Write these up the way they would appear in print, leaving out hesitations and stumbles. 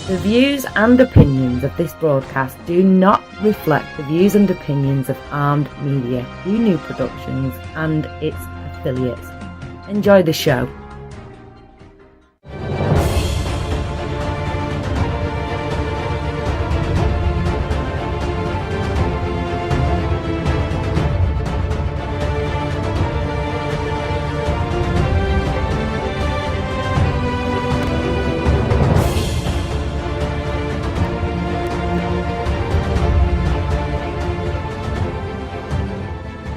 The views and opinions of this broadcast do not reflect the views and opinions of Armed Media, New Productions and its affiliates. Enjoy the show.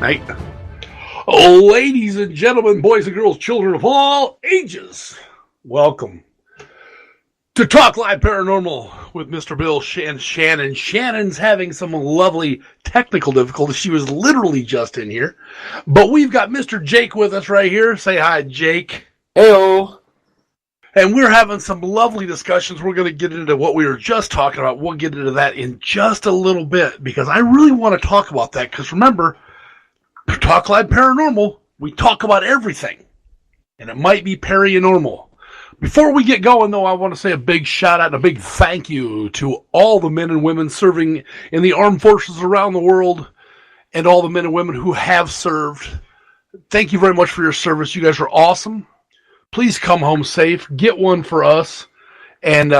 Night. Ladies and gentlemen, boys and girls, children of all ages, welcome to Talk Live Paranormal with Mr. Bill Shannon. Shannon's having some lovely technical difficulties. She was literally just in here. But we've got Mr. Jake with us right here. Say hi, Jake. Heyo. And we're having some lovely discussions. We're going to get into what we were just talking about. We'll get into that in just a little bit because I really want to talk about that. Because remember, Talk Live Paranormal, we talk about everything, and it might be paranormal. Before we get going, though, I want to say a big shout-out and a big thank you to all the men and women serving in the armed forces around the world and all the men and women who have served. Thank you very much for your service. You guys are awesome. Please come home safe. Get one for us. And,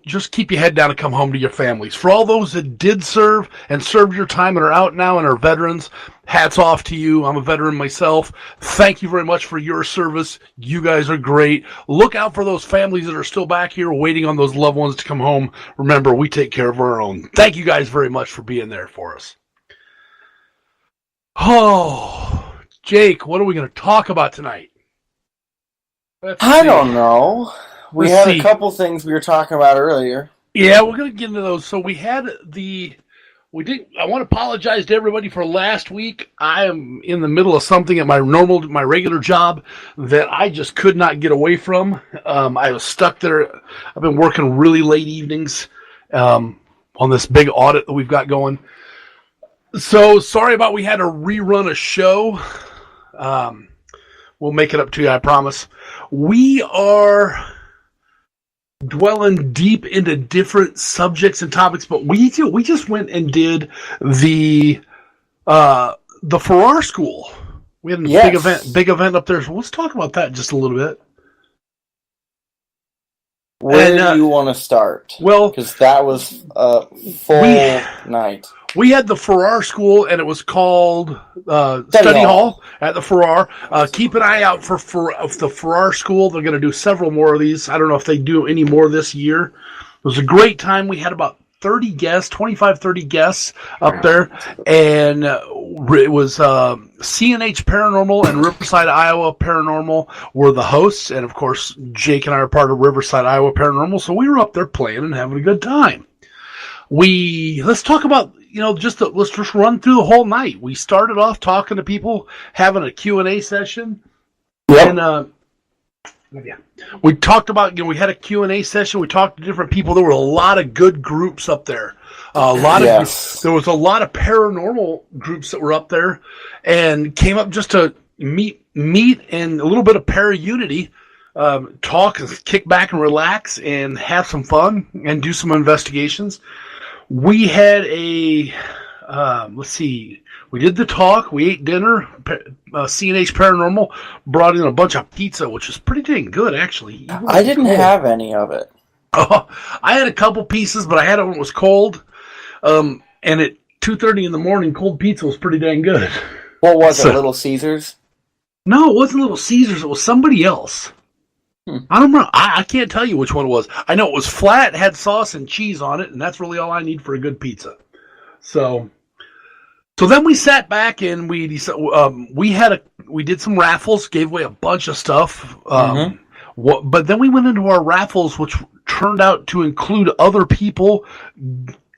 just keep your head down and come home to your families. For all those that did serve and served your time and are out now and are veterans, hats off to you. I'm a veteran myself. Thank you very much for your service. You guys are great. Look out for those families that are still back here waiting on those loved ones to come home. Remember, we take care of our own. Thank you guys very much for being there for us. Oh, Jake, what are we going to talk about tonight? I don't know. We had a couple things we were talking about earlier. Yeah, we're going to get into those. So I want to apologize to everybody for last week. I am in the middle of something at my regular job that I just could not get away from. I was stuck there. I've been working really late evenings on this big audit that we've got going. So sorry about we had to rerun a show. We'll make it up to you, I promise. We are dwelling deep into different subjects and topics, but we just went and did the Farrar School. We had a big event up there. So let's talk about that just a little bit. Where do you want to start? Well, because that was a full night. We had the Farrar School, and it was called Study Hall at the Farrar. Keep an eye out for the Farrar School. They're going to do several more of these. I don't know if they do any more this year. It was a great time. We had about 30 guests, 25, 30 guests up there, and it was CNH Paranormal and Riverside, Iowa Paranormal were the hosts, and of course, Jake and I are part of Riverside, Iowa Paranormal, so we were up there playing and having a good time. Let's talk about, let's just run through the whole night. We started off talking to people, having a Q&A session. Yep. And, we talked about, we had a Q&A session. We talked to different people. There were a lot of good groups up there. There was a lot of paranormal groups that were up there and came up just to meet and a little bit of para-unity, talk and kick back and relax and have some fun and do some investigations. We had we did the talk, we ate dinner, CNH Paranormal brought in a bunch of pizza, which was pretty dang good, actually. I didn't have any of it. Oh, I had a couple pieces, but I had it when it was cold, and at 2:30 in the morning, cold pizza was pretty dang good. What was it, Little Caesars? No, it wasn't Little Caesars, it was somebody else. I don't know. I can't tell you which one it was. I know it was flat, had sauce and cheese on it, and that's really all I need for a good pizza. So then we sat back and we did some raffles, gave away a bunch of stuff. But then we went into our raffles, which turned out to include other people.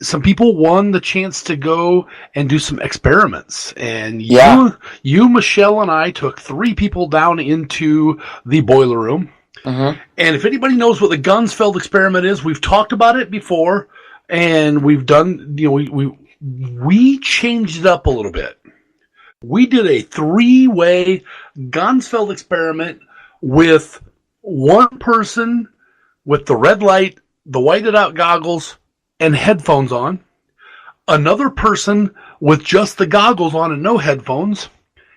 Some people won the chance to go and do some experiments. And you, Michelle, and I took 3 people down into the boiler room. And if anybody knows what the Gunsfeld experiment is, we've talked about it before, and we've done, we changed it up a little bit. We did a 3-way Gunsfeld experiment with one person with the red light the whited out goggles and headphones on, another person with just the goggles on and no headphones,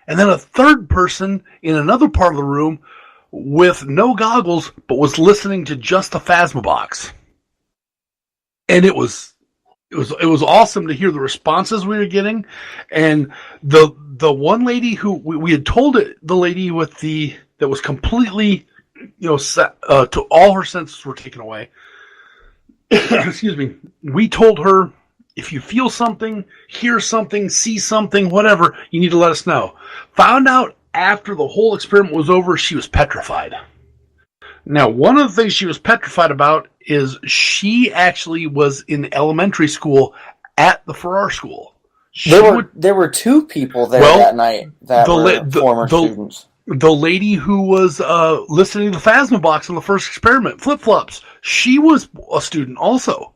and then a third person in another part of the room with no goggles but was listening to just the Phasma box. And it was awesome to hear the responses we were getting, and the one lady who we had told it, the lady with that was completely, to all her senses were taken away. Excuse me. We told her, if you feel something, hear something, see something, whatever, you need to let us know. Found out after the whole experiment was over, she was petrified. Now, one of the things she was petrified about is she actually was in elementary school at the Farrar School. There were two people there that night that were former students. The lady who was listening to the Phasma box on the first experiment, Flip-Flops, she was a student also.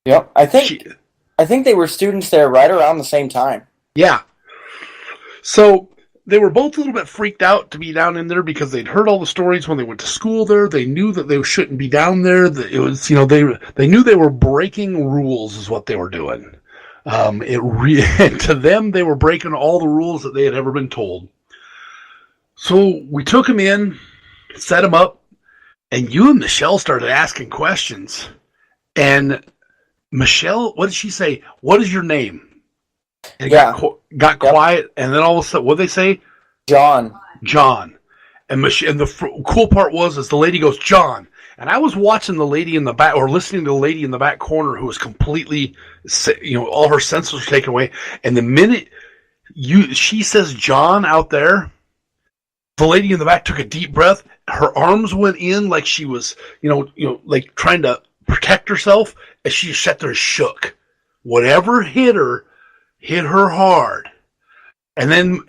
Yep, I think they were students there right around the same time. Yeah. So they were both a little bit freaked out to be down in there because they'd heard all the stories when they went to school there. They knew that they shouldn't be down there. That it was, they knew they were breaking rules is what they were doing. To them, they were breaking all the rules that they had ever been told. So we took them in, set them up, and you and Michelle started asking questions. And Michelle, what did she say? What is your name? And got quiet, and then all of a sudden, what did they say? John. And the cool part was the lady goes, John. And I was watching the lady in the back, or listening to the lady in the back corner who was completely, all her senses were taken away. And the minute she says John out there, the lady in the back took a deep breath. Her arms went in like she was, like trying to protect herself, and she sat there and shook. Whatever hit her hard. And then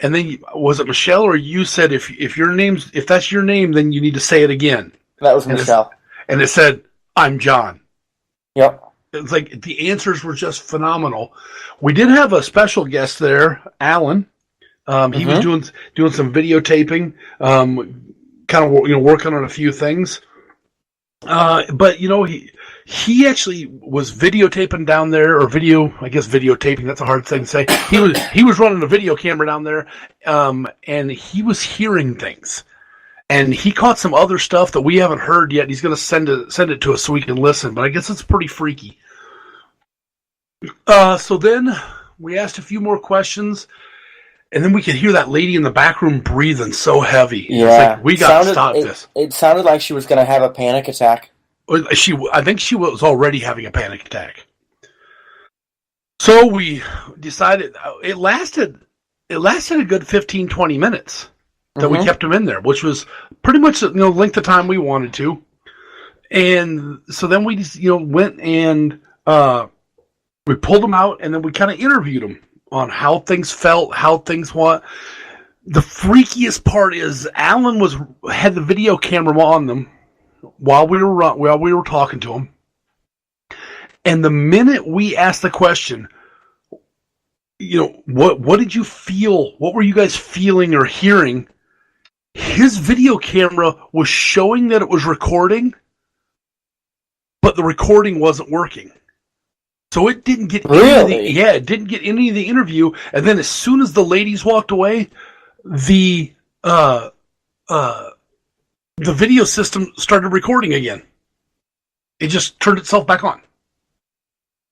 was it Michelle or you said if that's your name, then you need to say it again? That was Michelle. And it said, I'm John. Yep. It's like the answers were just phenomenal. We did have a special guest there, Alan. He was doing some videotaping, kind of working on a few things. But he actually was videotaping down there, or videotaping. That's a hard thing to say. He was running a video camera down there, and he was hearing things, and he caught some other stuff that we haven't heard yet. He's going to send it to us so we can listen. But I guess it's pretty freaky. So then we asked a few more questions. And then we could hear that lady in the back room breathing so heavy. Yeah. It's like, we got to stop this. It sounded like she was going to have a panic attack. I think she was already having a panic attack. So we decided it lasted a good 15, 20 minutes that we kept them in there, which was pretty much the length of time we wanted to. And so then we just, went and we pulled them out, and then we kind of interviewed them on how things felt, how things went. The freakiest part is Alan had the video camera on them while we were talking to him. And the minute we asked the question, what did you feel? What were you guys feeling or hearing? His video camera was showing that it was recording, but the recording wasn't working. So it didn't get it didn't get any of the interview. And then as soon as the ladies walked away, the video system started recording again. It just turned itself back on.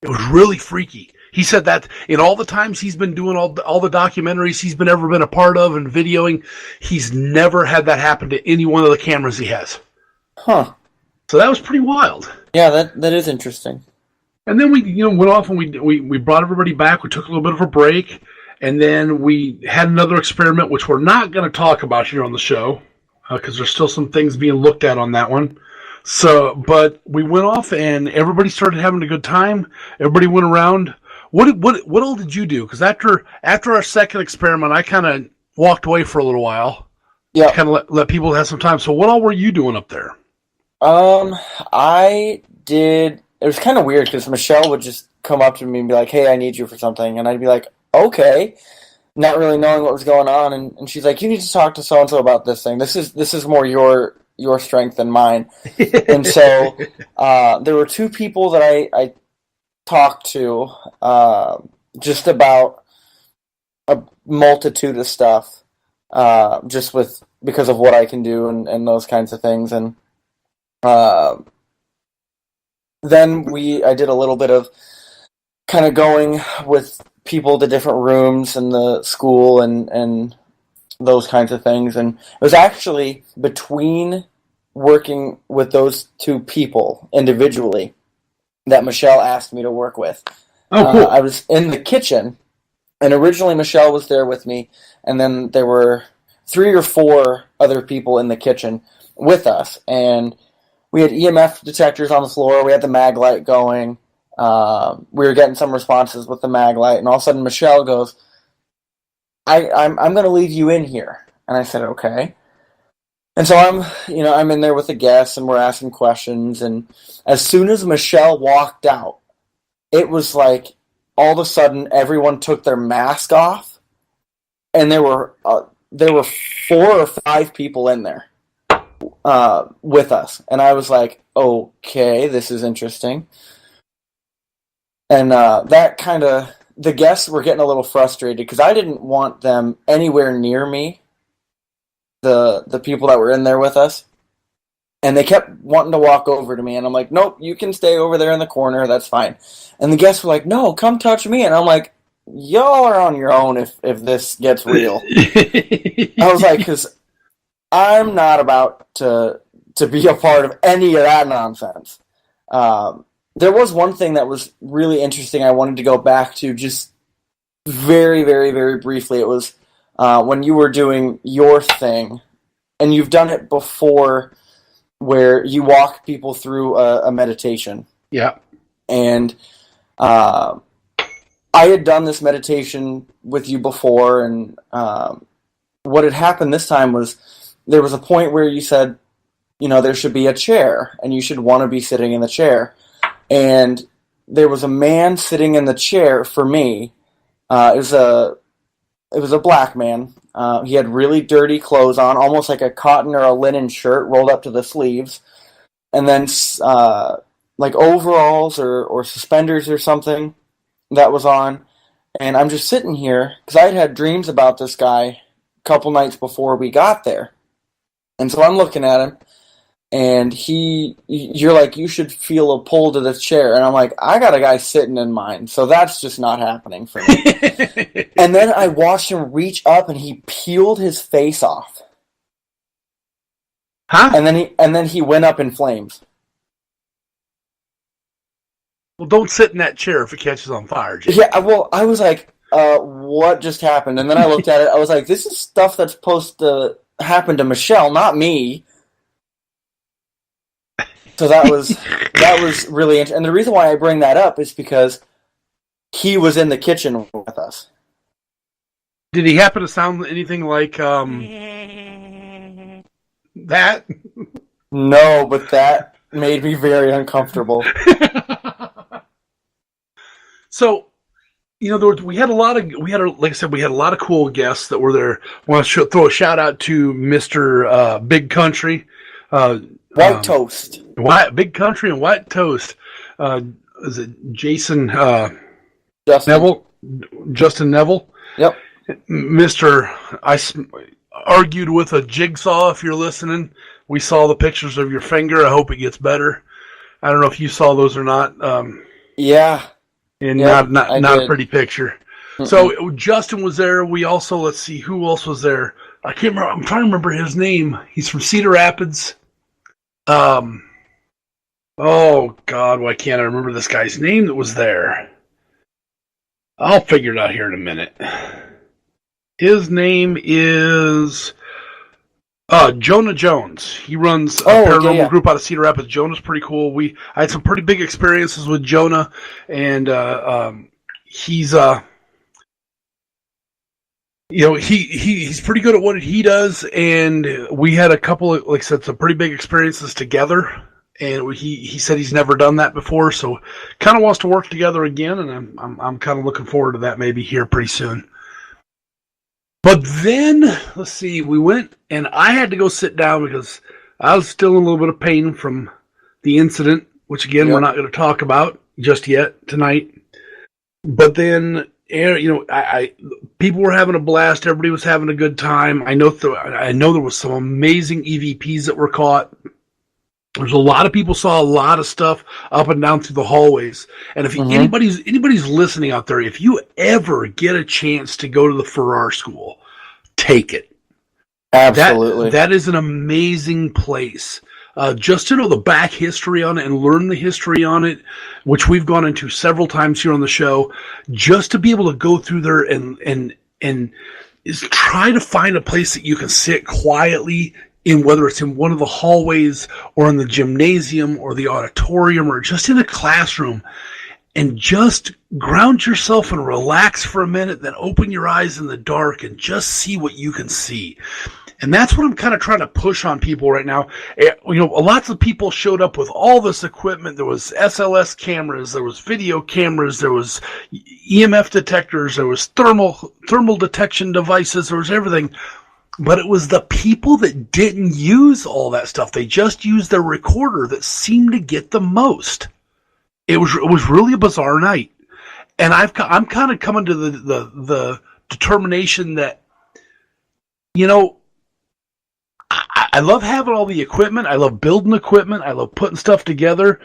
It was really freaky. He said that in all the times he's been doing all the documentaries he's ever been a part of and videoing, he's never had that happen to any one of the cameras he has. Huh. So that was pretty wild. Yeah, that is interesting. And then we went off and we brought everybody back. We took a little bit of a break, and then we had another experiment, which we're not going to talk about here on the show because there's still some things being looked at on that one. So, but we went off and everybody started having a good time. Everybody went around. What all did you do? Because after our second experiment, I kind of walked away for a little while. Yeah, kind of let people have some time. So, what all were you doing up there? I did. It was kind of weird because Michelle would just come up to me and be like, "Hey, I need you for something," and I'd be like, "Okay," not really knowing what was going on. And she's like, "You need to talk to so and so about this thing. This is more your your strength than mine. And so there were two people that I talked to just about a multitude of stuff, just because of what I can do and those kinds of things. And then I did a little bit of kind of going with people to different rooms in the school and those kinds of things. And it was actually between working with those two people individually that Michelle asked me to work with. Oh, cool. I was in the kitchen, and originally Michelle was there with me, and then there were 3 or 4 other people in the kitchen with us, and we had EMF detectors on the floor, we had the mag light going, we were getting some responses with the mag light, and all of a sudden Michelle goes, I'm going to leave you in here. And I said, okay. And so I'm in there with the guests, and we're asking questions, and as soon as Michelle walked out, it was like all of a sudden everyone took their mask off, and there were 4 or 5 people in there with us, and I was like, okay, this is interesting. And that kind of, the guests were getting a little frustrated because I didn't want them anywhere near me, the people that were in there with us. And they kept wanting to walk over to me, and I'm like, nope, you can stay over there in the corner, that's fine. And the guests were like, no, come touch me. And I'm like, y'all are on your own if this gets real. I was like, because I'm not about to be a part of any of that nonsense. There was one thing that was really interesting I wanted to go back to just very, very, very briefly. It was when you were doing your thing, and you've done it before, where you walk people through a meditation. Yeah. And I had done this meditation with you before, and what had happened this time was there was a point where you said, there should be a chair, and you should want to be sitting in the chair. And there was a man sitting in the chair for me. It was a black man. He had really dirty clothes on, almost like a cotton or a linen shirt rolled up to the sleeves, and then like overalls or suspenders or something that was on. And I'm just sitting here because I had dreams about this guy a couple nights before we got there. And so I'm looking at him, and you're like, you should feel a pull to this chair. And I'm like, I got a guy sitting in mine, so that's just not happening for me. And then I watched him reach up, and he peeled his face off. Huh? And then he went up in flames. Well, don't sit in that chair if it catches on fire, Jay. Yeah, well, I was like, what just happened? And then I looked at it, I was like, this is stuff that's supposed to happen to Michelle, not me. So that was really interesting. And the reason why I bring that up is because he was in the kitchen with us. Did he happen to sound anything like that? No, but that made me very uncomfortable. So, we had like I said, we had a lot of cool guests that were there. I want to throw a shout out to Mr. Big Country. White Toast. Big Country and White Toast. Is it Jason Justin Neville? Justin Neville? Yep. I argued with a jigsaw, if you're listening. We saw the pictures of your finger. I hope it gets better. I don't know if you saw those or not. Yeah. And yep, not a pretty picture. Mm-mm. So Justin was there. We also, let's see, who else was there? I can't remember. I'm trying to remember his name. He's from Cedar Rapids. Oh God, why can't I remember this guy's name that was there? I'll figure it out here in a minute. His name is Jonah Jones. He runs a paranormal group out of Cedar Rapids. Jonah's pretty cool. I had some pretty big experiences with Jonah, and he's he's pretty good at what he does, and we had a couple of, like I said, some pretty big experiences together. And he said he's never done that before, so kind of wants to work together again, and I'm kind of looking forward to that maybe here pretty soon. But then, let's see, we went, and I had to go sit down because I was still in a little bit of pain from the incident, which again we're not going to talk about just yet tonight. But then, I people were having a blast. Everybody was having a good time. I know there was some amazing EVPs that were caught. There's a lot of people saw a lot of stuff up and down through the hallways. And if anybody's listening out there, if you ever get a chance to go to the Farrar School, take it. Absolutely. That is an amazing place. Just to know the back history on it and learn the history on it, which we've gone into several times here on the show, just to be able to go through there and is try to find a place that you can sit quietly in, whether it's in one of the hallways or in the gymnasium or the auditorium or just in a classroom, and just ground yourself and relax for a minute, then open your eyes in the dark and just see what you can see. And that's what I'm kind of trying to push on people right now. Lots of people showed up with all this equipment. There was SLS cameras, there was video cameras, there was EMF detectors, there was thermal detection devices, there was everything. But it was the people that didn't use all that stuff. They just used their recorder that seemed to get the most. It was really a bizarre night. And I'm kind of coming to the determination that, I love having all the equipment. I love building equipment. I love putting stuff together.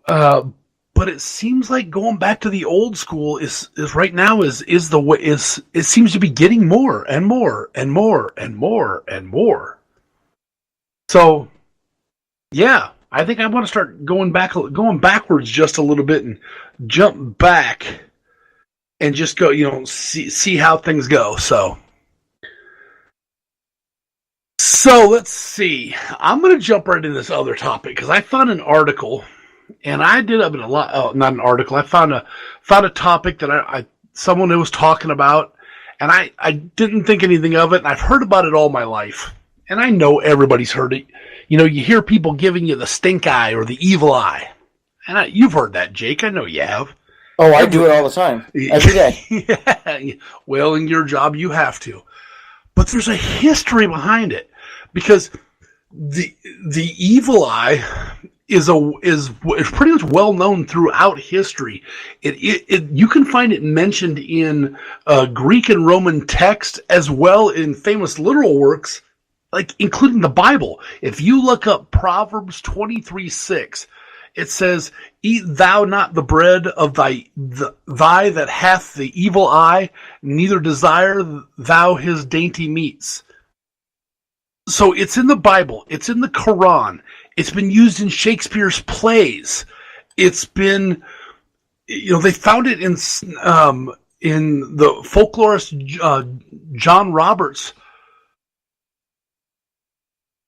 But it seems like going back to the old school is right now is the way it seems to be getting more and more and more and more and more. So, yeah, I think I want to start going backwards just a little bit and jump back and just go, see how things go. So let's see. I'm going to jump right into this other topic because I found an article, and I did up in a lot. Oh, not an article. I found a topic that someone who was talking about, and I didn't think anything of it. And I've heard about it all my life, and I know everybody's heard it. You hear people giving you the stink eye or the evil eye, and you've heard that, Jake. I know you have. Oh, I do it all the time, every day. Yeah. Well, in your job, you have to. But there's a history behind it, because the evil eye is pretty much well known throughout history. You can find it mentioned in Greek and Roman text, as well in famous literal works, like including the Bible. If you look up Proverbs 23:6, it says, "Eat thou not the bread of thy that hath the evil eye, neither desire thou his dainty meats." So it's in the Bible. It's in the Quran. It's been used in Shakespeare's plays. It's been, they found it in the folklorist John Roberts.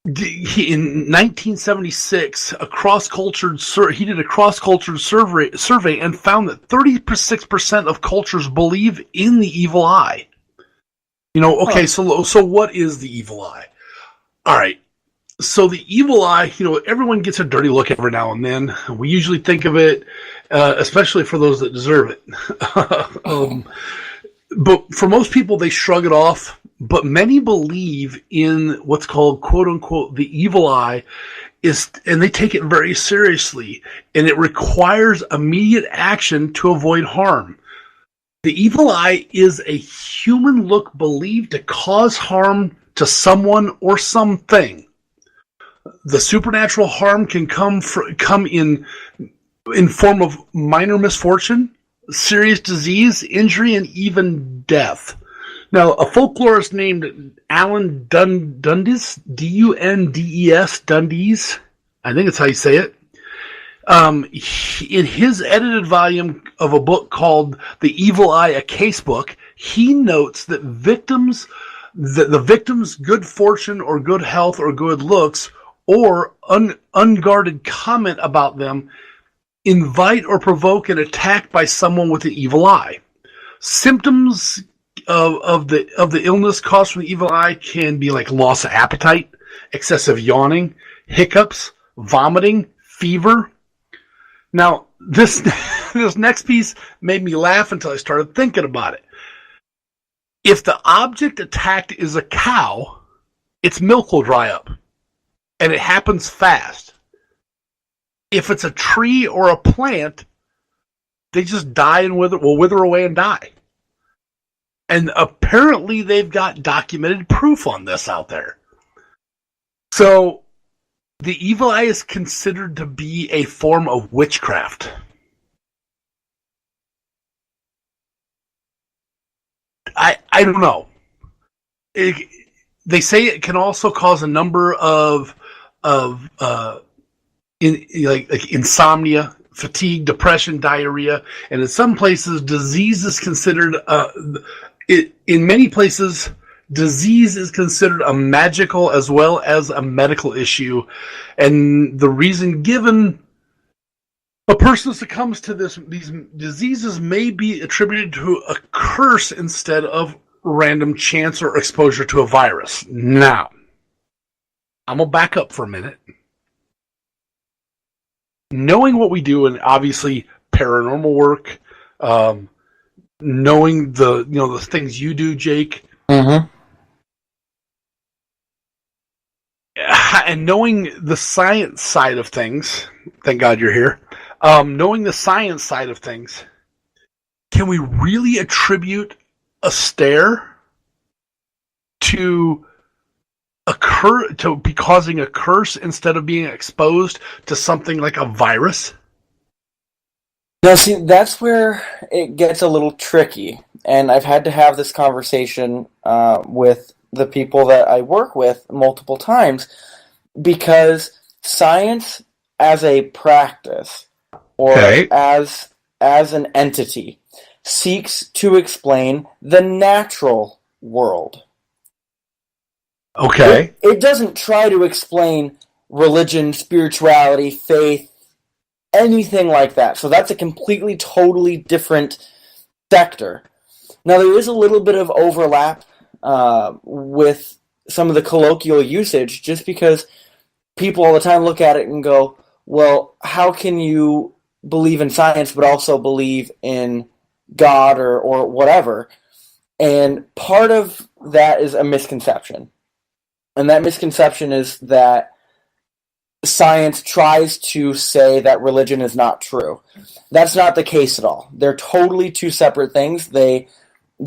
In 1976, he did a cross-cultured survey and found that 36% of cultures believe in the evil eye. Okay, so what is the evil eye? All right, so the evil eye, everyone gets a dirty look every now and then. We usually think of it, especially for those that deserve it. But for most people, they shrug it off. But many believe in what's called, quote unquote, the evil eye, and they take it very seriously, and it requires immediate action to avoid harm. The evil eye is a human look believed to cause harm to someone or something. The supernatural harm can come in form of minor misfortune, serious disease, injury, and even death. Now, a folklorist named Alan Dundes, D-U-N-D-E-S, Dundes, I think that's how you say it, in his edited volume of a book called The Evil Eye, a Casebook, he notes that the victim's good fortune or good health or good looks or unguarded comment about them invite or provoke an attack by someone with an evil eye. Symptoms of the illness caused from the evil eye can be like loss of appetite, excessive yawning, hiccups, vomiting, fever. Now, this next piece made me laugh until I started thinking about it. If the object attacked is a cow, its milk will dry up. and it happens fast. If it's a tree or a plant, they just die and wither away and die. And apparently they've got documented proof on this out there. So the evil eye is considered to be a form of witchcraft. I don't know. They say it can also cause a number of insomnia, fatigue, depression, diarrhea, and in some places, disease is considered. In many places, disease is considered a magical as well as a medical issue, and the reason given. A person succumbs to these diseases may be attributed to a curse instead of random chance or exposure to a virus. Now, I'm going to back up for a minute. Knowing what we do, and obviously paranormal work, knowing the things you do, Jake, mm-hmm. and knowing the science side of things, thank God you're here. Knowing the science side of things, can we really attribute a stare to be causing a curse instead of being exposed to something like a virus? Now, see, that's where it gets a little tricky, and I've had to have this conversation with the people that I work with multiple times, because science as a practice, or as an entity, seeks to explain the natural world. Okay. It doesn't try to explain religion, spirituality, faith, anything like that. So that's a completely, totally different sector. Now, there is a little bit of overlap with some of the colloquial usage, just because people all the time look at it and go, well, how can you believe in science but also believe in God or whatever? And part of that is a misconception. And that misconception is that science tries to say that religion is not true. That's not the case at all. They're totally two separate things. They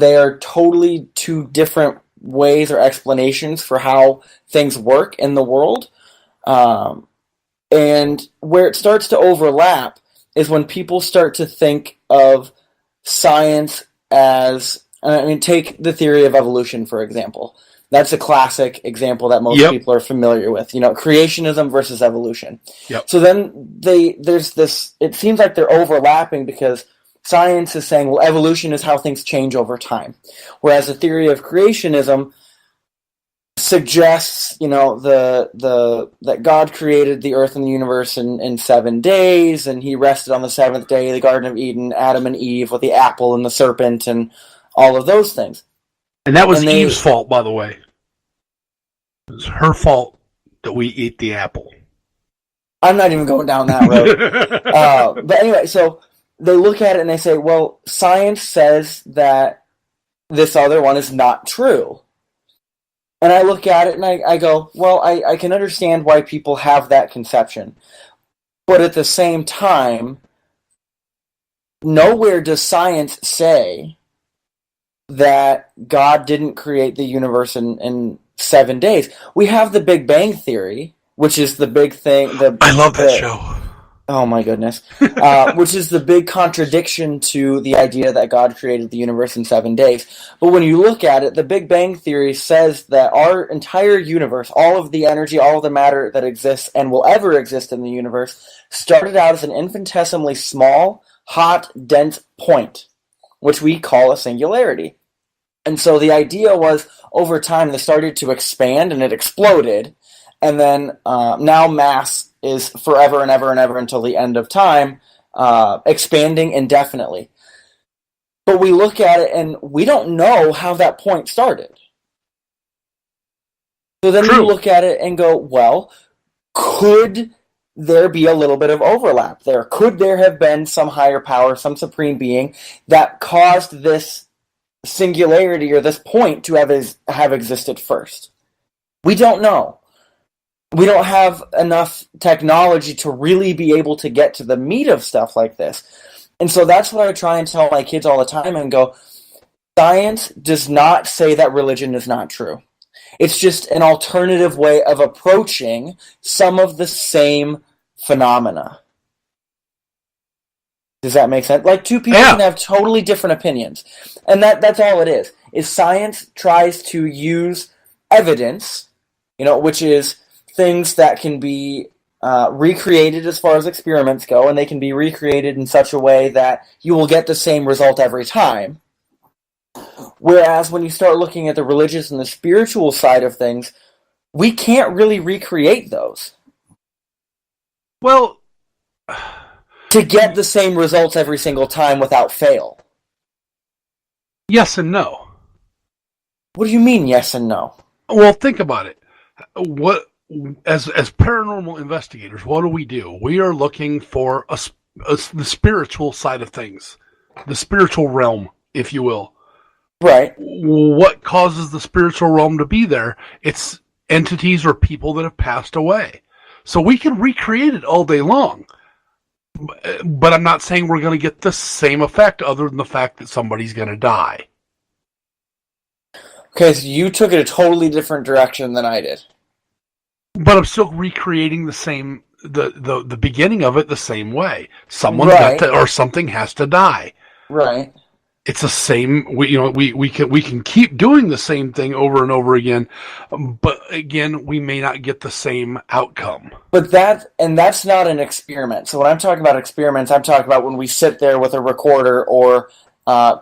are totally two different ways or explanations for how things work in the world. And where it starts to overlap is when people start to think of science as, take the theory of evolution, for example. That's a classic example that most people are familiar with. Creationism versus evolution. Yep. So then there's this, it seems like they're overlapping because science is saying, well, evolution is how things change over time. Whereas the theory of creationism suggests, that God created the earth and the universe in 7 days, and he rested on the seventh day, the Garden of Eden, Adam and Eve with the apple and the serpent and all of those things. And that was Eve's fault, by the way. It was her fault that we eat the apple. I'm not even going down that road. But anyway, so they look at it and they say, well, science says that this other one is not true. And I look at it and I go, well, I can understand why people have that conception. But at the same time, nowhere does science say that God didn't create the universe in 7 days. We have the Big Bang Theory, which is the big thing. I love that show. Oh my goodness. Which is the big contradiction to the idea that God created the universe in 7 days. But when you look at it, the Big Bang Theory says that our entire universe, all of the energy, all of the matter that exists and will ever exist in the universe, started out as an infinitesimally small, hot, dense point, which we call a singularity. And so the idea was, over time, they started to expand and it exploded. And then now mass is forever and ever and ever until the end of time, expanding indefinitely. But we look at it and we don't know how that point started. So then we look at it and go, well, could there be a little bit of overlap there? Could there have been some higher power, some supreme being that caused this singularity or this point to have existed first? We don't know. We don't have enough technology to really be able to get to the meat of stuff like this. And so that's what I try and tell my kids all the time and go, science does not say that religion is not true. It's just an alternative way of approaching some of the same phenomena. Does that make sense? Like, two people can have totally different opinions. And that's all it is science tries to use evidence, which is things that can be recreated as far as experiments go, and they can be recreated in such a way that you will get the same result every time. Whereas when you start looking at the religious and the spiritual side of things, we can't really recreate those. Well, to get the same results every single time without fail. Yes and no. What do you mean, yes and no? Well, think about it. As paranormal investigators, what do? We are looking for the spiritual side of things, the spiritual realm, if you will. Right. What causes the spiritual realm to be there? It's entities or people that have passed away. So we can recreate it all day long. But I'm not saying we're going to get the same effect other than the fact that somebody's going to die. Okay, so you took it a totally different direction than I did. But I'm still recreating the same, the beginning of it the same way. Someone's right. got to, or something has to die. Right. It's the same. We can keep doing the same thing over and over again, but again, we may not get the same outcome. But that's not an experiment. So when I'm talking about experiments, I'm talking about when we sit there with a recorder or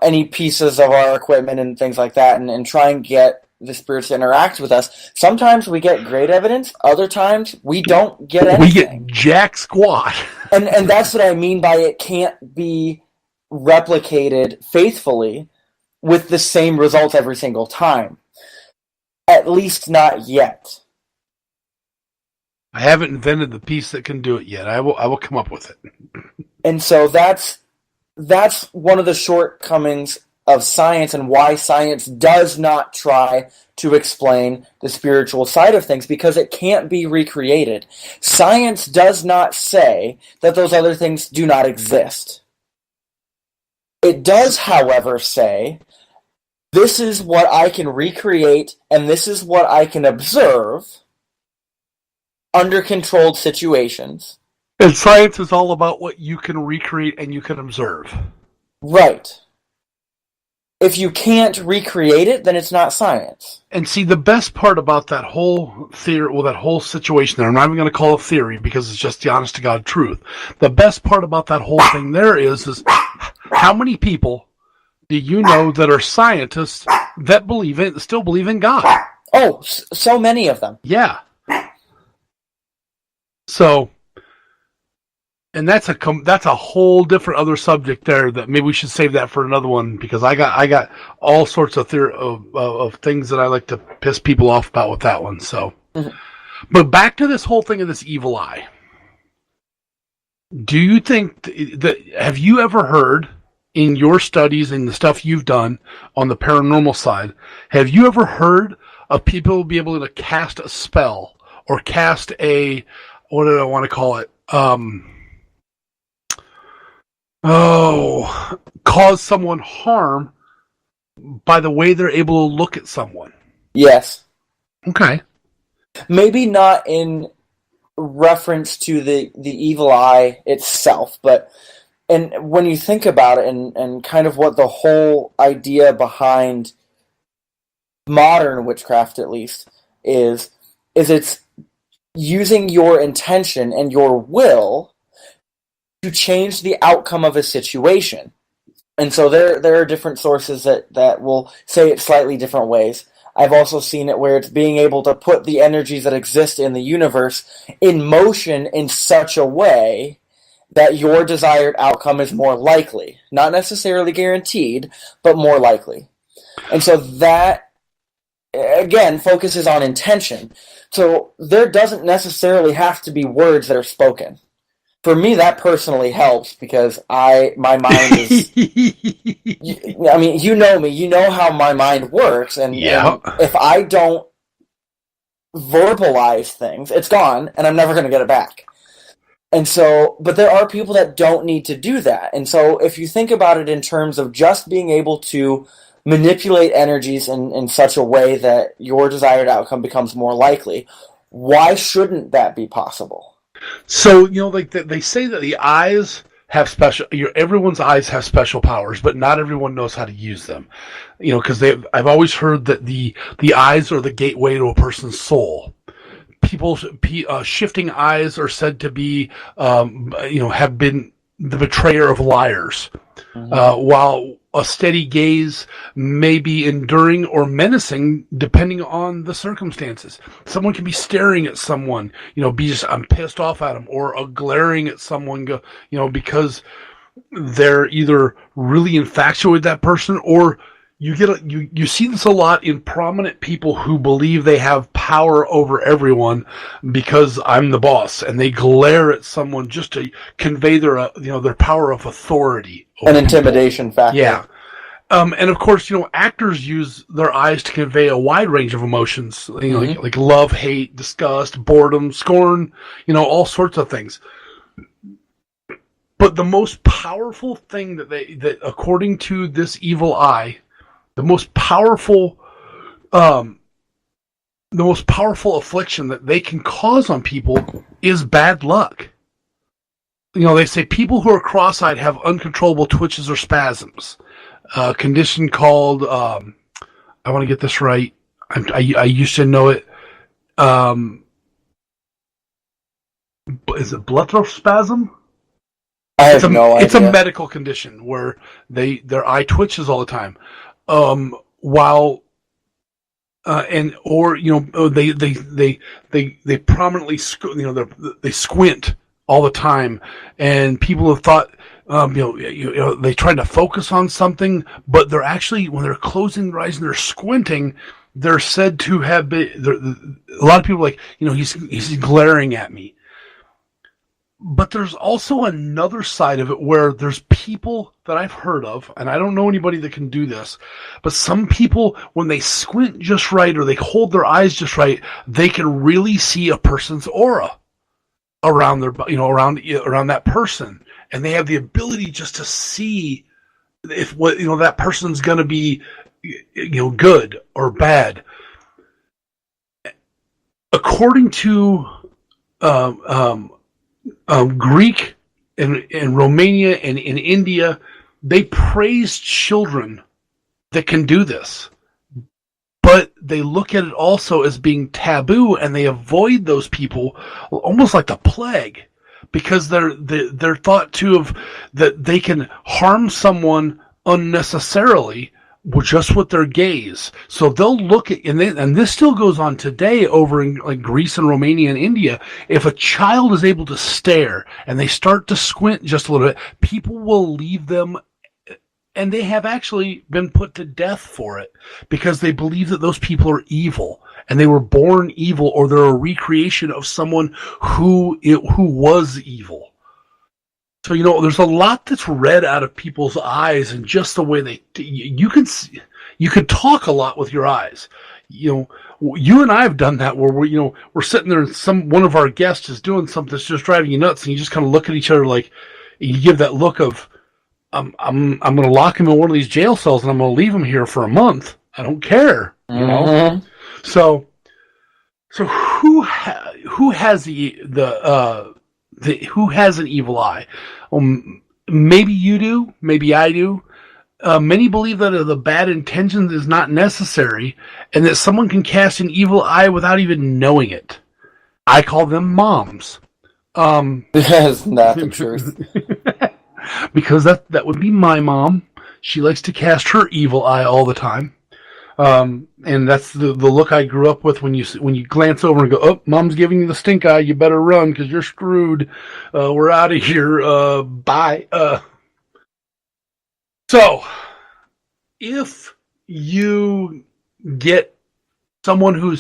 any pieces of our equipment and things like that, and try and get the spirits to interact with us. Sometimes we get great evidence. Other times we don't get anything. We get jack squat. And that's what I mean by it can't be replicated faithfully with the same results every single time. At least not yet. I haven't invented the piece that can do it yet. I will come up with it. And so that's one of the shortcomings of science and why science does not try to explain the spiritual side of things, because it can't be recreated. Science does not say that those other things do not exist. It does, however, say, this is what I can recreate and this is what I can observe under controlled situations. And science is all about what you can recreate and you can observe. Right. If you can't recreate it, then it's not science. And see, the best part about that whole theory, that whole situation there, I'm not even going to call it theory because it's just the honest to God truth. The best part about that whole thing there is how many people do you know that are scientists that still believe in God? Oh, so many of them. Yeah. So, and that's a whole different other subject there that maybe we should save that for another one, because I got all sorts of of things that I like to piss people off about with that one. So, But back to this whole thing of this evil eye. Do you think have you ever heard in your studies and the stuff you've done on the paranormal side, have you ever heard of people be able to cast a spell or cast a, what did I want to call it? Cause someone harm by the way they're able to look at someone? Yes. Okay. Maybe not in reference to the evil eye itself, but and when you think about it and kind of what the whole idea behind modern witchcraft, at least, is it's using your intention and your will to change the outcome of a situation. And so there are different sources that will say it slightly different ways. I've also seen it where it's being able to put the energies that exist in the universe in motion in such a way that your desired outcome is more likely. Not necessarily guaranteed, but more likely. And so that, again, focuses on intention. So there doesn't necessarily have to be words that are spoken. For me, that personally helps because my mind is... I mean, you know me. You know how my mind works. And, yeah. And if I don't verbalize things, it's gone, and I'm never going to get it back. And so, but there are people that don't need to do that. And so if you think about it in terms of just being able to manipulate energies in such a way that your desired outcome becomes more likely, why shouldn't that be possible? So, like they say that the eyes have everyone's eyes have special powers, but not everyone knows how to use them. Because I've always heard that the eyes are the gateway to a person's soul. People's shifting eyes are said to be, have been the betrayer of liars. While a steady gaze may be enduring or menacing depending on the circumstances. Someone can be staring at someone, I'm pissed off at them, or glaring at someone, because they're either really infatuated with that person, or you see this a lot in prominent people who believe they have power over everyone because I'm the boss, and they glare at someone just to convey their power of authority. An intimidation factor. Yeah. And of course, actors use their eyes to convey a wide range of emotions, like love, hate, disgust, boredom, scorn, all sorts of things. But the most powerful thing that according to this evil eye, the most powerful affliction that they can cause on people is bad luck. They say people who are cross-eyed have uncontrollable twitches or spasms. A condition called, I want to get this right. I used to know it. Is it blepharospasm? I have no idea. It's a medical condition where their eye twitches all the time. While they prominently they squint all the time, and people have thought they try to focus on something, but they're actually, when they're closing their eyes and they're squinting, they're said to have been. A lot of people are like, he's glaring at me. But there's also another side of it where there's people that I've heard of, and I don't know anybody that can do this, but some people, when they squint just right or they hold their eyes just right, they can really see a person's aura around their, around that person, and they have the ability just to see if that person's going to be, good or bad. According to Greek and Romania and in India, they praise children that can do this, but they look at it also as being taboo, and they avoid those people almost like the plague, because they're thought to have that they can harm someone unnecessarily just with their gaze. So they'll look at, and this still goes on today over in like Greece and Romania and India. If a child is able to stare and they start to squint just a little bit, people will leave them, and they have actually been put to death for it because they believe that those people are evil and they were born evil, or they're a recreation of someone who was evil. So, there's a lot that's read out of people's eyes, and just the way you can talk a lot with your eyes. You and I have done that where we're sitting there and one of our guests is doing something that's just driving you nuts, and you just kind of look at each other like, you give that look of, I'm going to lock him in one of these jail cells and I'm going to leave him here for a month. I don't care, So who has who has an evil eye? Maybe you do, maybe I do. Many believe that the bad intentions is not necessary, and that someone can cast an evil eye without even knowing it. I call them moms. That's not the truth. Because that would be my mom. She likes to cast her evil eye all the time. And that's the look I grew up with when you glance over and go, oh, mom's giving you the stink eye, you better run because you're screwed. We're out of here. Bye. So, if you get someone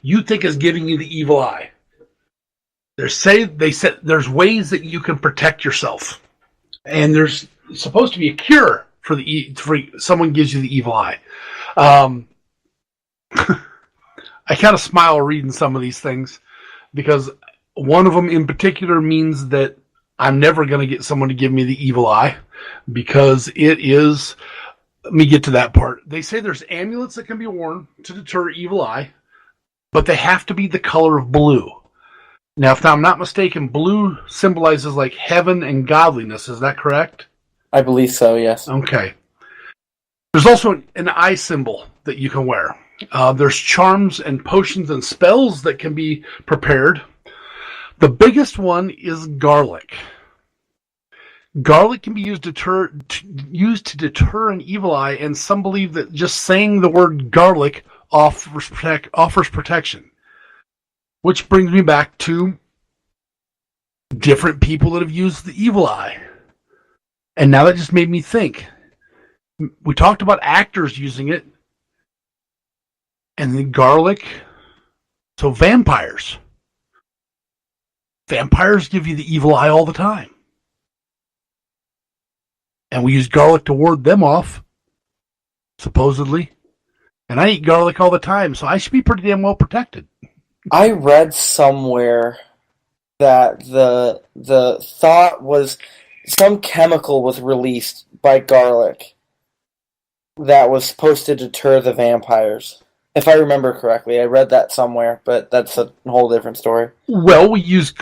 you think is giving you the evil eye, they said there's ways that you can protect yourself, and there's supposed to be a cure for someone gives you the evil eye. I kind of smile reading some of these things because one of them in particular means that I'm never going to get someone to give me the evil eye because it is. Let me get to that part. They say there's amulets that can be worn to deter evil eye, but they have to be the color of blue. Now, if I'm not mistaken, blue symbolizes like heaven and godliness. Is that correct? I believe so, yes. Okay. There's also an eye symbol that you can wear. There's charms and potions and spells that can be prepared. The biggest one is garlic. Garlic can be used to deter an evil eye, and some believe that just saying the word garlic offers protection. Which brings me back to different people that have used the evil eye. And now that just made me think. We talked about actors using it, and then garlic. So vampires. Vampires give you the evil eye all the time. And we use garlic to ward them off, supposedly. And I eat garlic all the time, so I should be pretty damn well protected. I read somewhere that the thought was some chemical was released by garlic that was supposed to deter the vampires. If I remember correctly, I read that somewhere, but that's a whole different story. Well, we use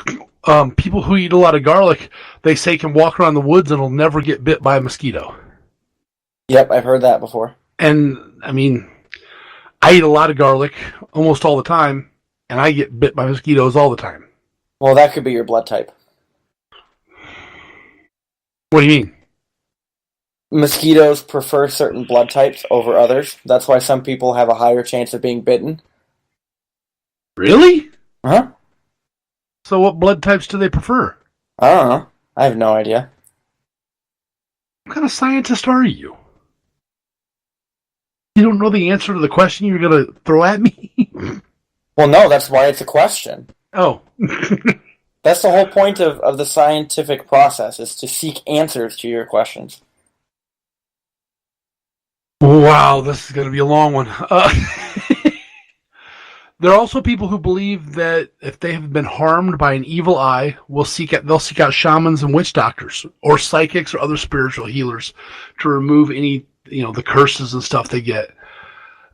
people who eat a lot of garlic, they say can walk around the woods and will never get bit by a mosquito. Yep, I've heard that before. And, I mean, I eat a lot of garlic almost all the time, and I get bit by mosquitoes all the time. Well, that could be your blood type. What do you mean? Mosquitoes prefer certain blood types over others. That's why some people have a higher chance of being bitten. Really? Huh? So what blood types do they prefer? I don't know. I have no idea. What kind of scientist are you? You don't know the answer to the question you're going to throw at me? Well, no, that's why it's a question. Oh. That's the whole point of the scientific process, is to seek answers to your questions. Wow, this is going to be a long one. There are also people who believe that if they have been harmed by an evil eye, they'll seek out shamans and witch doctors or psychics or other spiritual healers to remove any, the curses and stuff they get.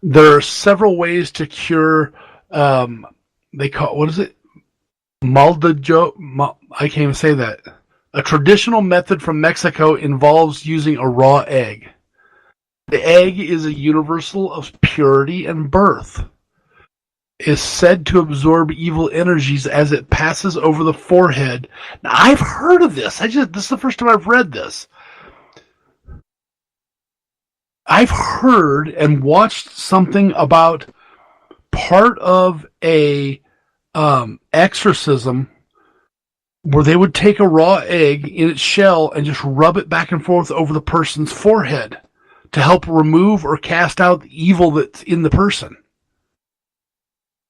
There are several ways to cure. They call, what is it? Maldajo. I can't even say that. A traditional method from Mexico involves using a raw egg. The egg is a universal of purity and birth. Is said to absorb evil energies as it passes over the forehead. Now, I've heard of this. This is the first time I've read this. I've heard and watched something about part of a exorcism where they would take a raw egg in its shell and just rub it back and forth over the person's forehead to help remove or cast out the evil that's in the person.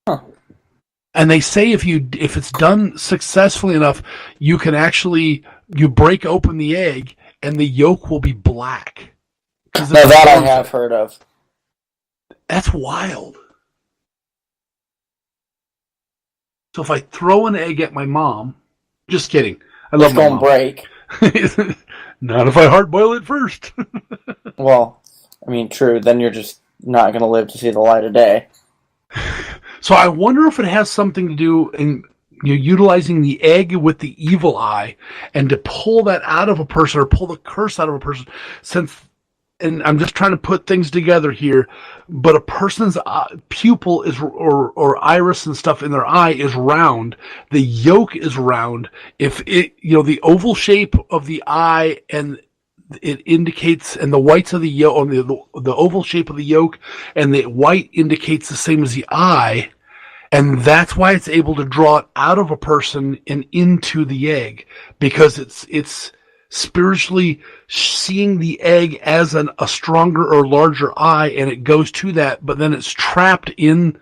Huh. And they say if it's done successfully enough, you can actually break open the egg and the yolk will be black. Now that I have heard of. That's wild. So if I throw an egg at my mom, just kidding. I love my mom. It's gonna break. Not if I hard boil it first. Well, I mean, true. Then you're just not going to live to see the light of day. So I wonder if it has something to do in utilizing the egg with the evil eye and to pull that out of a person or pull the curse out of a person. And I'm just trying to put things together here, but a person's pupil is or iris and stuff in their eye is round. The yolk is round. If it, the oval shape of the eye and it indicates, and the whites of the yolk, the oval shape of the yolk, and the white indicates the same as the eye, and that's why it's able to draw it out of a person and into the egg, because it's spiritually seeing the egg as a stronger or larger eye, and it goes to that, but then it's trapped in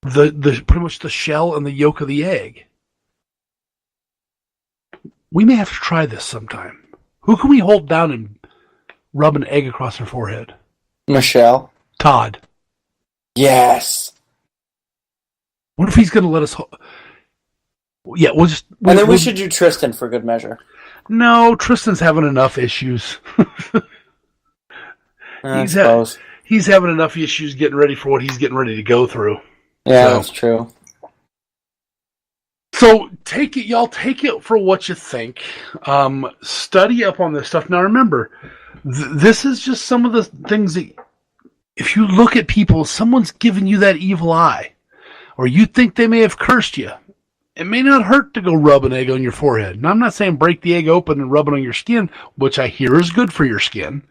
the pretty much the shell and the yolk of the egg. We may have to try this sometime. Who can we hold down and rub an egg across her forehead? Michelle. Todd. Yes. What if he's going to let us? Yeah, we'll just. And then we should do Tristan for good measure. No, Tristan's having enough issues. He's having enough issues getting ready for what he's getting ready to go through. Yeah, that's true. So take it for what you think. Study up on this stuff. Now remember, this is just some of the things that, if you look at people, someone's giving you that evil eye, or you think they may have cursed you. It may not hurt to go rub an egg on your forehead. Now, I'm not saying break the egg open and rub it on your skin, which I hear is good for your skin.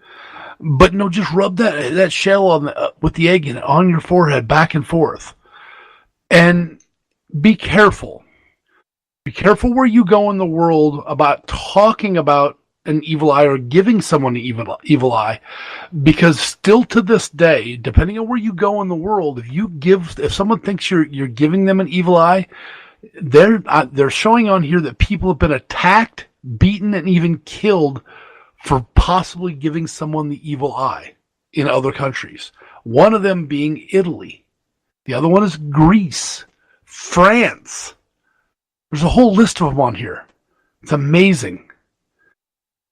But no, just rub that shell on with the egg in it on your forehead, back and forth. And be careful. Be careful where you go in the world about talking about an evil eye or giving someone an evil eye, because still to this day, depending on where you go in the world, if someone thinks you're giving them an evil eye, they're showing on here that people have been attacked, beaten, and even killed for possibly giving someone the evil eye in other countries. One of them being Italy. The other one is Greece, France. There's a whole list of them on here. It's amazing.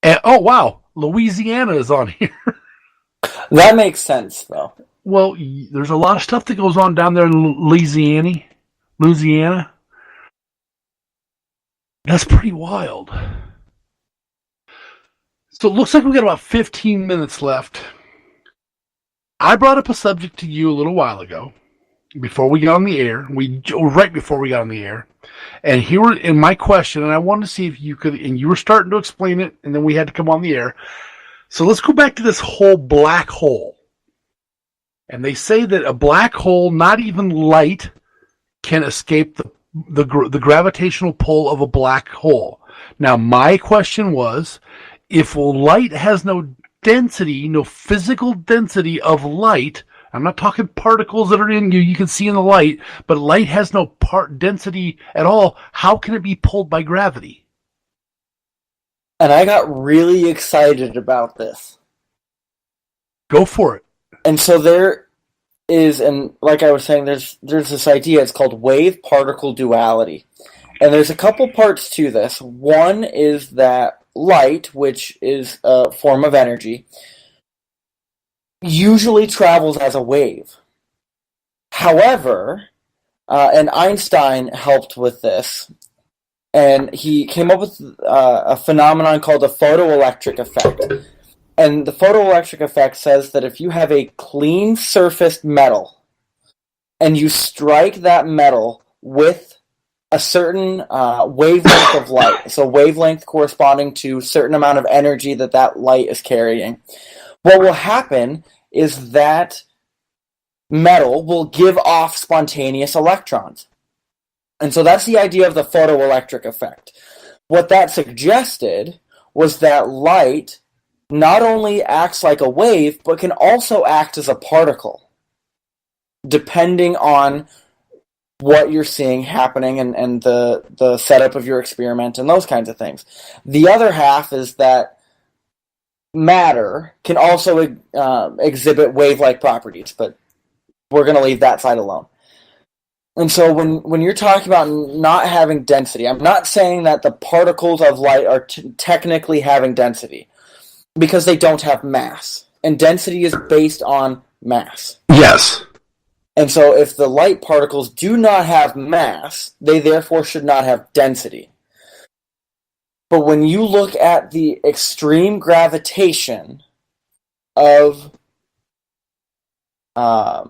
And, oh, wow, Louisiana is on here. That makes sense, though. Well, there's a lot of stuff that goes on down there in Louisiana. That's pretty wild. So it looks like we've got about 15 minutes left. I brought up a subject to you a little while ago, before we got on the air. Right before we got on the air. And here in my question, and I wanted to see if you could, and you were starting to explain it, and then we had to come on the air. So let's go back to this whole black hole. And they say that a black hole, not even light, can escape the gravitational pull of a black hole. Now, my question was, if light has no density, no physical density of light, I'm not talking particles that are in you can see in the light, but light has no density at all, how can it be pulled by gravity? And I got really excited about this. Go for it. And so there is, and like I was saying, there's this idea, it's called wave-particle duality. And there's a couple parts to this. One is that light, which is a form of energy, usually travels as a wave. However, and Einstein helped with this, and he came up with a phenomenon called the photoelectric effect. And the photoelectric effect says that if you have a clean surfaced metal, and you strike that metal with a certain wavelength of light, so wavelength corresponding to a certain amount of energy that light is carrying, what will happen is that metal will give off spontaneous electrons. And so that's the idea of the photoelectric effect. What that suggested was that light not only acts like a wave, but can also act as a particle, depending on what you're seeing happening and the setup of your experiment and those kinds of things. The other half is that matter can also exhibit wave-like properties, but we're going to leave that side alone. And so when you're talking about not having density, I'm not saying that the particles of light are technically having density, because they don't have mass. And density is based on mass. Yes. And so if the light particles do not have mass, they therefore should not have density. But when you look at the extreme gravitation of a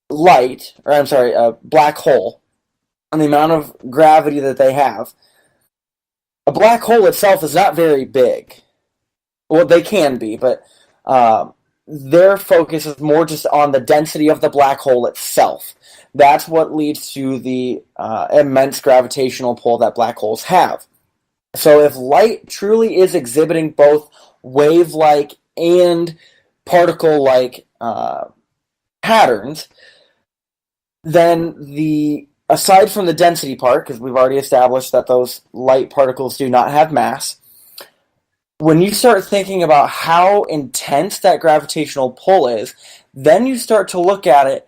black hole, and the amount of gravity that they have, a black hole itself is not very big. Well, they can be, but their focus is more just on the density of the black hole itself. That's what leads to the immense gravitational pull that black holes have. So if light truly is exhibiting both wave-like and particle-like patterns, then aside from the density part, because we've already established that those light particles do not have mass, when you start thinking about how intense that gravitational pull is, then you start to look at it,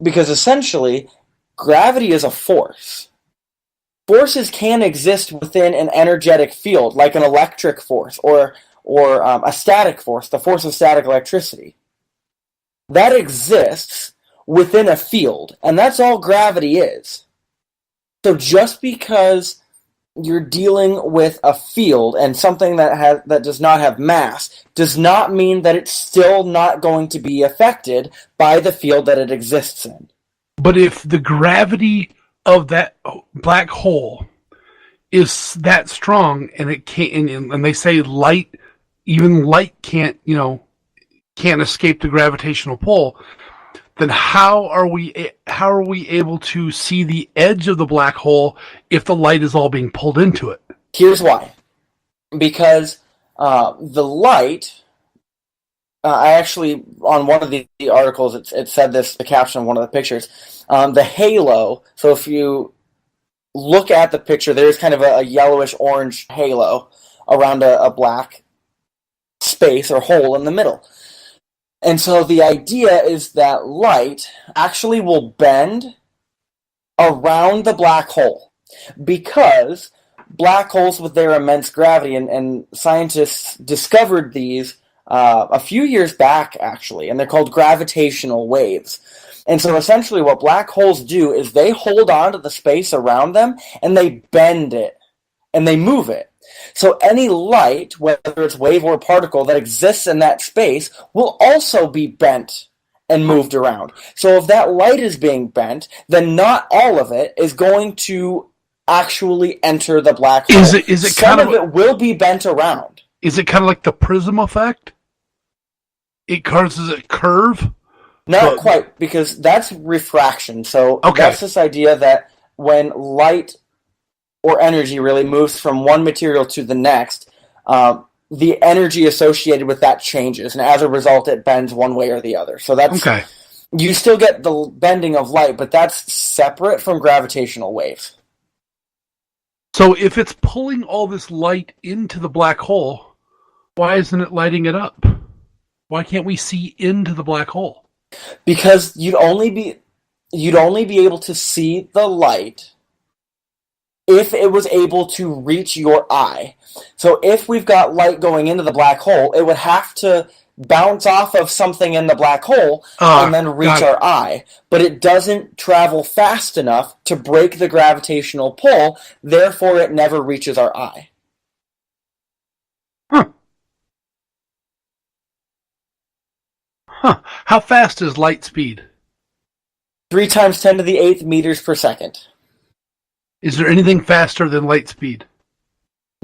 because essentially, gravity is a force. Forces can exist within an energetic field, like an electric force or a static force, the force of static electricity. That exists within a field, and that's all gravity is. So just because you're dealing with a field and something that does not have mass does not mean that it's still not going to be affected by the field that it exists in. But if the gravity of that black hole is that strong, and it can't, and they say even light can't escape the gravitational pull, then how are we able to see the edge of the black hole if the light is all being pulled into it? Here's why. Because the light, I actually, on one of the articles, it said this, the caption on one of the pictures, the halo, so if you look at the picture, there's kind of a yellowish-orange halo around a black space or hole in the middle. And so the idea is that light actually will bend around the black hole because black holes with their immense gravity, and scientists discovered these a few years back, actually, and they're called gravitational waves. And so essentially what black holes do is they hold on to the space around them and they bend it and they move it. So any light, whether it's wave or particle, that exists in that space will also be bent and moved around. So if that light is being bent, then not all of it is going to actually enter the black hole. Is it Some of it will be bent around. Is it kind of like the prism effect? It causes a curve? Not quite, because that's refraction. So okay. That's this idea that when light or energy really moves from one material to the next, the energy associated with that changes, and as a result, it bends one way or the other. So that's okay. You still get the bending of light, but that's separate from gravitational waves. So if it's pulling all this light into the black hole, why isn't it lighting it up? Why can't we see into the black hole? Because you'd only be able to see the light if it was able to reach your eye. So if we've got light going into the black hole, it would have to bounce off of something in the black hole and then reach our eye. But it doesn't travel fast enough to break the gravitational pull, therefore it never reaches our eye. Huh. How fast is light speed? 3 times 10 to the 8th meters per second. Is there anything faster than light speed?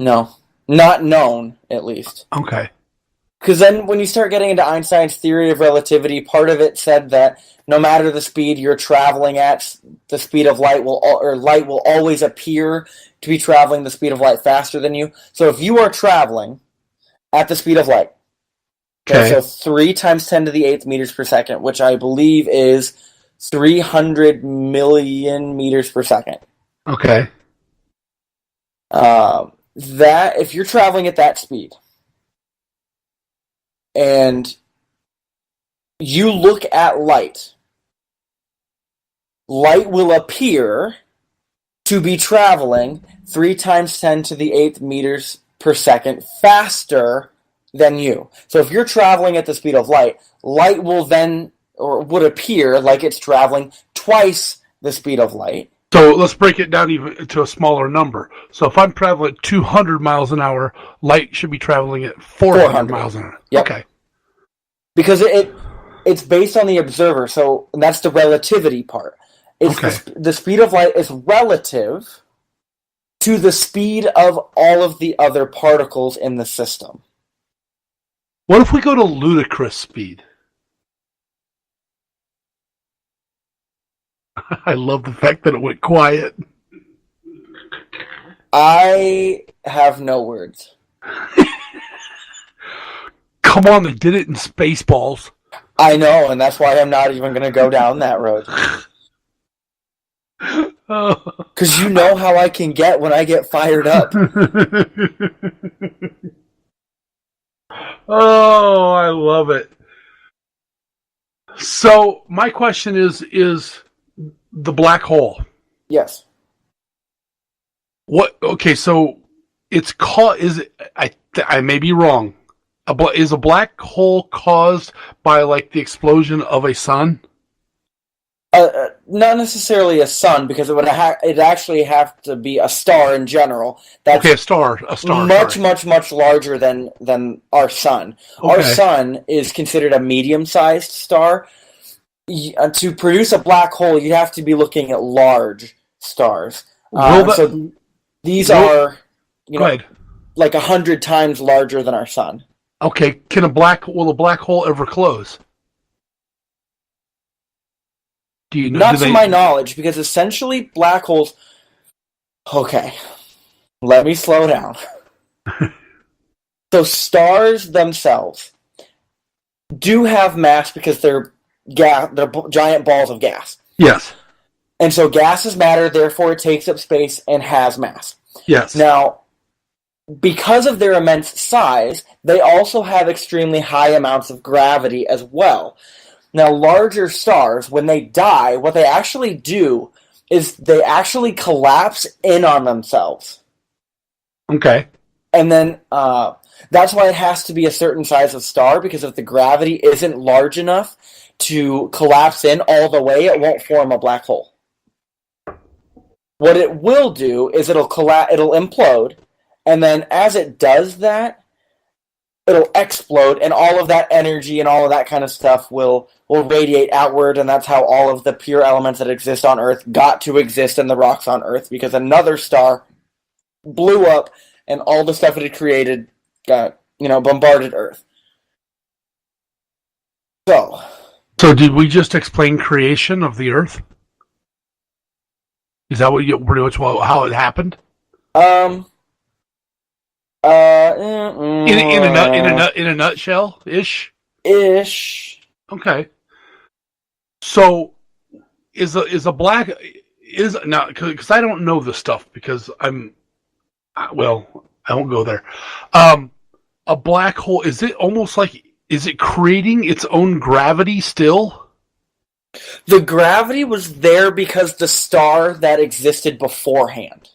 No. Not known, at least. Okay. Because then when you start getting into Einstein's theory of relativity, part of it said that no matter the speed you're traveling at, the speed of light will always appear to be traveling the speed of light faster than you. So if you are traveling at the speed of light, okay, so 3 times 10 to the 8th meters per second, which I believe is 300 million meters per second. Okay. That if you're traveling at that speed and you look at light will appear to be traveling 3 times 10 to the 8th meters per second faster than you. So if you're traveling at the speed of light will then, or would appear like it's traveling twice the speed of light. So let's break it down even to a smaller number. So if I'm traveling at 200 miles an hour, light should be traveling at 400 miles an hour. Yep. Okay. Because it's based on the observer, so that's the relativity part. The speed of light is relative to the speed of all of the other particles in the system. What if we go to ludicrous speed? I love the fact that it went quiet. I have no words. Come on, they did it in Spaceballs. I know, and that's why I'm not even going to go down that road. Because you know how I can get when I get fired up. Oh, I love it. So my question is The black hole. Yes. What? Okay, so it's called. I may be wrong. Is a black hole caused by like the explosion of a sun? Not necessarily a sun, because it actually have to be a star in general. That's Okay, a star. much, much, much larger than our sun. Okay. Our sun is considered a medium-sized star. To produce a black hole, you'd have to be looking at large stars. So these are, like 100 times larger than our sun. Okay, will a black hole ever close? Do you know? Not to my knowledge, because essentially black holes... Okay, let me slow down. So stars themselves do have mass because they're giant balls of gas. Yes. And so gas is matter, therefore it takes up space and has mass. Yes. Now, because of their immense size, they also have extremely high amounts of gravity as well. Now, larger stars, when they die, what they actually do is they actually collapse in on themselves. Okay. And then that's why it has to be a certain size of star, because if the gravity isn't large enough to collapse in all the way, it won't form a black hole. What it will do is it'll implode, and then as it does that, it'll explode, and all of that energy and all of that kind of stuff will radiate outward, and that's how all of the pure elements that exist on Earth got to exist in the rocks on Earth, because another star blew up, and all the stuff it had created got, bombarded Earth. So did we just explain creation of the Earth? Is that what pretty much how it happened? In a nutshell, ish. Okay. So is a black now, because I don't know this stuff, because I won't go there. A black hole, is it creating its own gravity still? The gravity was there because the star that existed beforehand.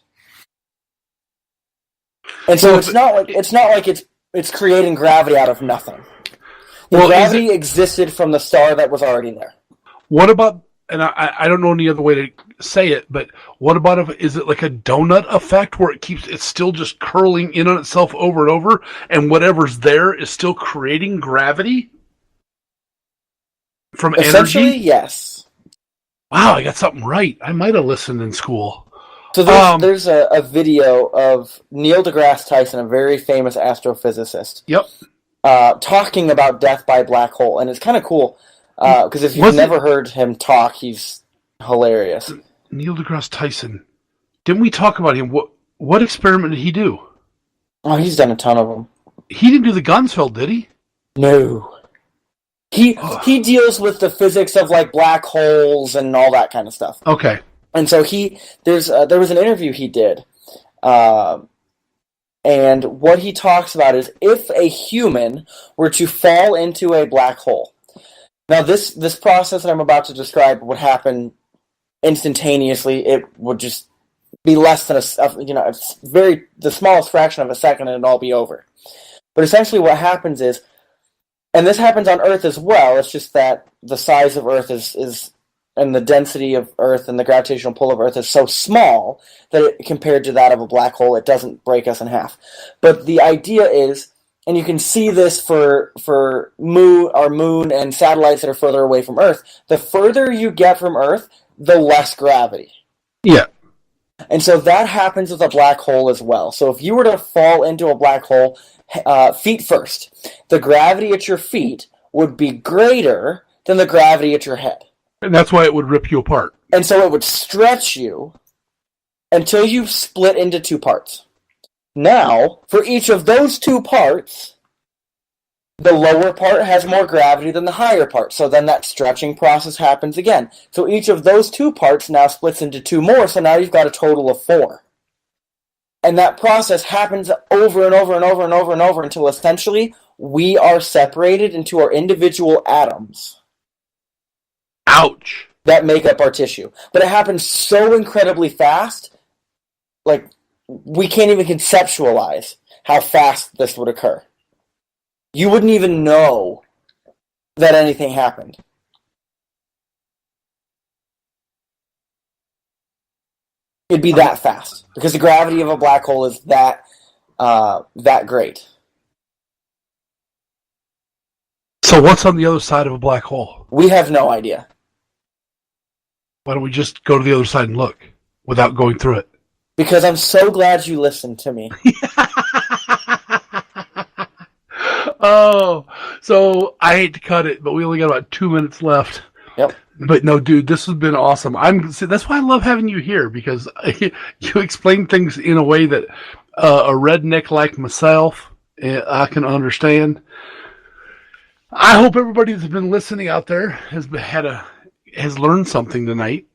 And so it's not like it's creating gravity out of nothing. The gravity existed from the star that was already there. What about, and I don't know any other way to say it, but what about is it like a donut effect where it's still just curling in on itself over and over, and whatever's there is still creating gravity from Essentially, energy? yes. Wow, I got something right. I might have listened in school. So there's a video of Neil deGrasse Tyson, a very famous astrophysicist. Yep. Talking about death by black hole, and it's kind of cool because if you've never heard him talk, he's hilarious. Neil deGrasse Tyson. Didn't we talk about him? What experiment did he do? Oh, he's done a ton of them. He didn't do the Gunsfeld, did he? No. He deals with the physics of like black holes and all that kind of stuff. Okay. And so there was an interview he did, and what he talks about is if a human were to fall into a black hole. Now, this process that I'm about to describe would happen instantaneously. It would just be less than the smallest fraction of a second, and it'd all be over. But essentially, what happens is, and this happens on Earth as well. It's just that the size of Earth is and the density of Earth and the gravitational pull of Earth is so small that compared to that of a black hole, it doesn't break us in half. But the idea is, and you can see this for our moon and satellites that are further away from Earth, the further you get from Earth, the less gravity. Yeah. And so that happens with a black hole as well. So if you were to fall into a black hole, feet first, the gravity at your feet would be greater than the gravity at your head. And that's why it would rip you apart. And so it would stretch you until you split into two parts. Now, for each of those two parts, the lower part has more gravity than the higher part. So then that stretching process happens again. So each of those two parts now splits into two more, so now you've got a total of 4. And that process happens over and over and over and over and over until essentially we are separated into our individual atoms. Ouch. that make up our tissue. But it happens so incredibly fast, like, we can't even conceptualize how fast this would occur. You wouldn't even know that anything happened. It'd be that fast, because the gravity of a black hole is that great. So what's on the other side of a black hole? We have no idea. Why don't we just go to the other side and look without going through it? Because I'm so glad you listened to me. Oh, so I hate to cut it, but we only got about 2 minutes left. Yep. But no, dude, this has been awesome. That's why I love having you here, because you explain things in a way that a redneck like myself, I can understand. I hope everybody that's been listening out there has learned something tonight,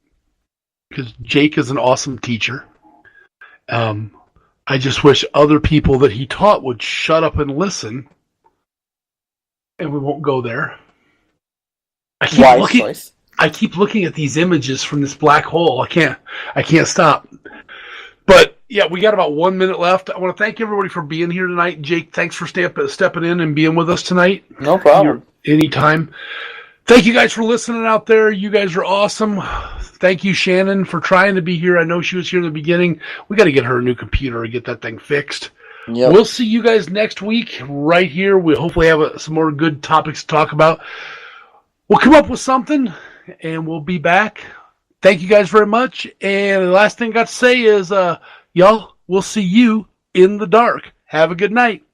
because Jake is an awesome teacher. I just wish other people that he taught would shut up and listen, and we won't go there. I keep looking at these images from this black hole. I can't stop. But yeah, we got about 1 minute left. I want to thank everybody for being here tonight. Jake, thanks for stepping in and being with us tonight. No problem. Anytime. Thank you guys for listening out there. You guys are awesome. Thank you, Shannon, for trying to be here. I know she was here in the beginning. We got to get her a new computer and get that thing fixed. Yep. We'll see you guys next week right here. We'll hopefully have some more good topics to talk about. We'll come up with something, and we'll be back. Thank you guys very much. And the last thing I got to say is, y'all, we'll see you in the dark. Have a good night.